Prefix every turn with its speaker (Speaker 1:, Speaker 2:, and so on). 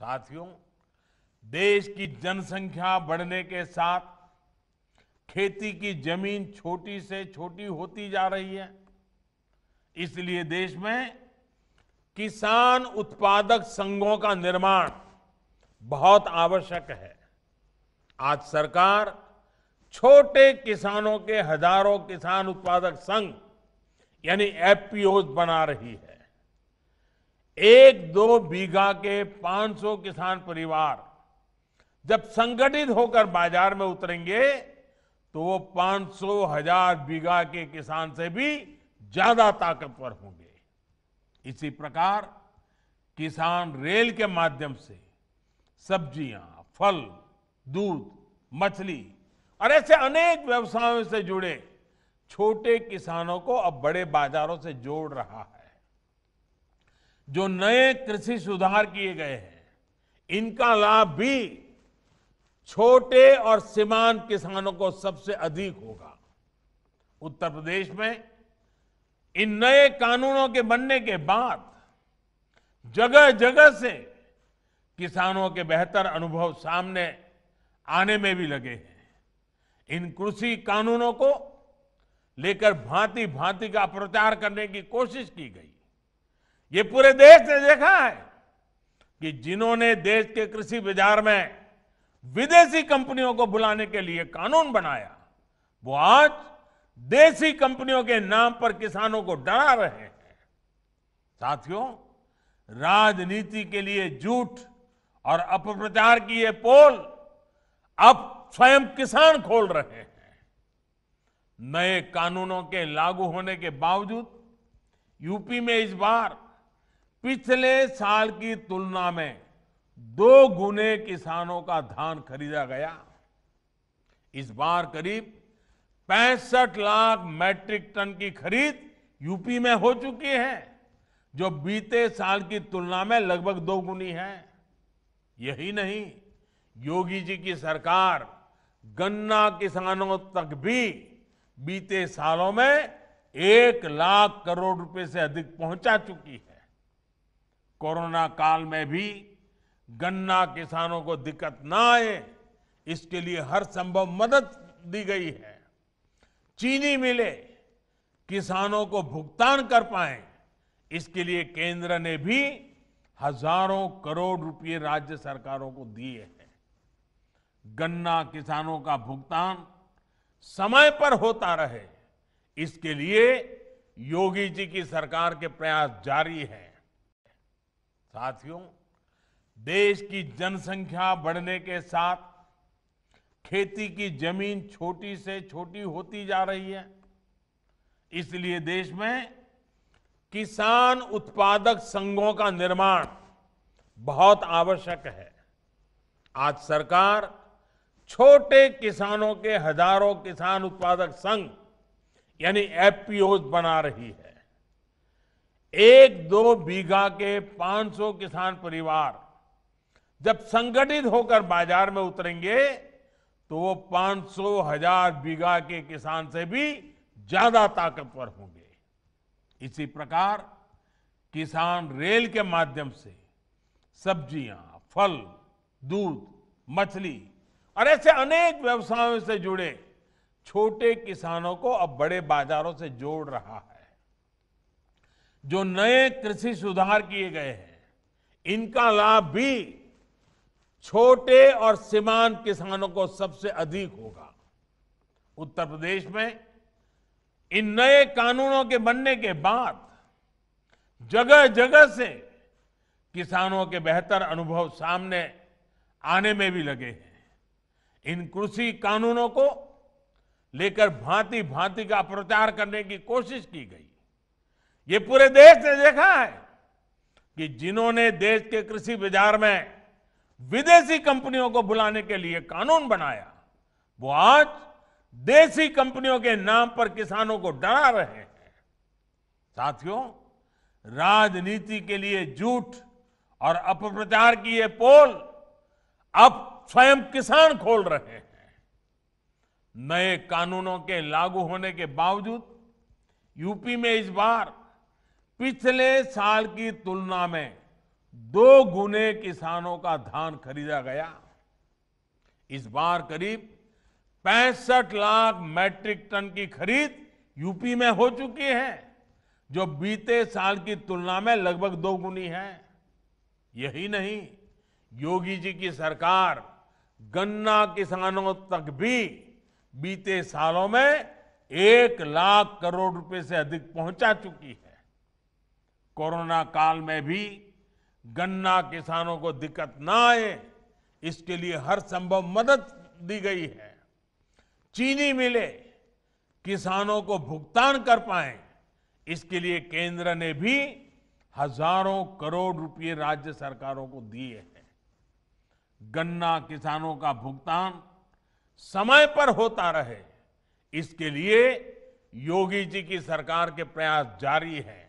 Speaker 1: साथियों, देश की जनसंख्या बढ़ने के साथ खेती की जमीन छोटी से छोटी होती जा रही है। इसलिए देश में किसान उत्पादक संघों का निर्माण बहुत आवश्यक है। आज सरकार छोटे किसानों के हजारों किसान उत्पादक संघ यानी एफपीओ बना रही है। एक दो बीघा के 500 किसान परिवार जब संगठित होकर बाजार में उतरेंगे तो वो 500,000 बीघा के किसान से भी ज्यादा ताकतवर होंगे। इसी प्रकार किसान रेल के माध्यम से सब्जियां, फल, दूध, मछली और ऐसे अनेक व्यवसायों से जुड़े छोटे किसानों को अब बड़े बाजारों से जोड़ रहा है। जो नए कृषि सुधार किए गए हैं, इनका लाभ भी छोटे और सीमांत किसानों को सबसे अधिक होगा। उत्तर प्रदेश में इन नए कानूनों के बनने के बाद जगह जगह से किसानों के बेहतर अनुभव सामने आने में भी लगे हैं। इन कृषि कानूनों को लेकर भांति भांति का प्रचार करने की कोशिश की गई। ये पूरे देश ने देखा है कि जिन्होंने देश के कृषि बाजार में विदेशी कंपनियों को बुलाने के लिए कानून बनाया, वो आज देसी कंपनियों के नाम पर किसानों को डरा रहे हैं। साथियों, राजनीति के लिए झूठ और अपप्रचार की ये पोल अब स्वयं किसान खोल रहे हैं। नए कानूनों के लागू होने के बावजूद यूपी में इस बार पिछले साल की तुलना में 2 गुने किसानों का धान खरीदा गया। इस बार करीब 65 लाख मैट्रिक टन की खरीद यूपी में हो चुकी है, जो बीते साल की तुलना में लगभग 2 गुनी है। यही नहीं, योगी जी की सरकार गन्ना किसानों तक भी बीते सालों में 1 लाख करोड़ रुपए से अधिक पहुंचा चुकी है। कोरोना काल में भी गन्ना किसानों को दिक्कत ना आए, इसके लिए हर संभव मदद दी गई है। चीनी मिलें किसानों को भुगतान कर पाए, इसके लिए केंद्र ने भी हजारों करोड़ रुपए राज्य सरकारों को दिए हैं। गन्ना किसानों का भुगतान समय पर होता रहे, इसके लिए योगी जी की सरकार के प्रयास जारी हैं। साथियों, देश की जनसंख्या बढ़ने के साथ खेती की जमीन छोटी से छोटी होती जा रही है। इसलिए देश में किसान उत्पादक संघों का निर्माण बहुत आवश्यक है। आज सरकार छोटे किसानों के हजारों किसान उत्पादक संघ यानी एफपीओ बना रही है। एक दो बीघा के 500 किसान परिवार जब संगठित होकर बाजार में उतरेंगे तो वो 500,000 बीघा के किसान से भी ज्यादा ताकतवर होंगे। इसी प्रकार किसान रेल के माध्यम से सब्जियां, फल, दूध, मछली और ऐसे अनेक व्यवसायों से जुड़े छोटे किसानों को अब बड़े बाजारों से जोड़ रहा है। जो नए कृषि सुधार किए गए हैं, इनका लाभ भी छोटे और सीमांत किसानों को सबसे अधिक होगा। उत्तर प्रदेश में इन नए कानूनों के बनने के बाद जगह जगह से किसानों के बेहतर अनुभव सामने आने में भी लगे हैं। इन कृषि कानूनों को लेकर भांति भांति का प्रचार करने की कोशिश की गई। ये पूरे देश ने देखा है कि जिन्होंने देश के कृषि बाजार में विदेशी कंपनियों को बुलाने के लिए कानून बनाया, वो आज देसी कंपनियों के नाम पर किसानों को डरा रहे हैं। साथियों, राजनीति के लिए झूठ और अपप्रचार की ये पोल अब स्वयं किसान खोल रहे हैं। नए कानूनों के लागू होने के बावजूद यूपी में इस बार पिछले साल की तुलना में 2 गुने किसानों का धान खरीदा गया। इस बार करीब 65 लाख मैट्रिक टन की खरीद यूपी में हो चुकी है, जो बीते साल की तुलना में लगभग 2 गुनी है। यही नहीं, योगी जी की सरकार गन्ना किसानों तक भी बीते सालों में 1 लाख करोड़ रुपए से अधिक पहुंचा चुकी है। कोरोना काल में भी गन्ना किसानों को दिक्कत ना आए, इसके लिए हर संभव मदद दी गई है। चीनी मिलें किसानों को भुगतान कर पाए, इसके लिए केंद्र ने भी हजारों करोड़ रुपए राज्य सरकारों को दिए हैं। गन्ना किसानों का भुगतान समय पर होता रहे, इसके लिए योगी जी की सरकार के प्रयास जारी हैं।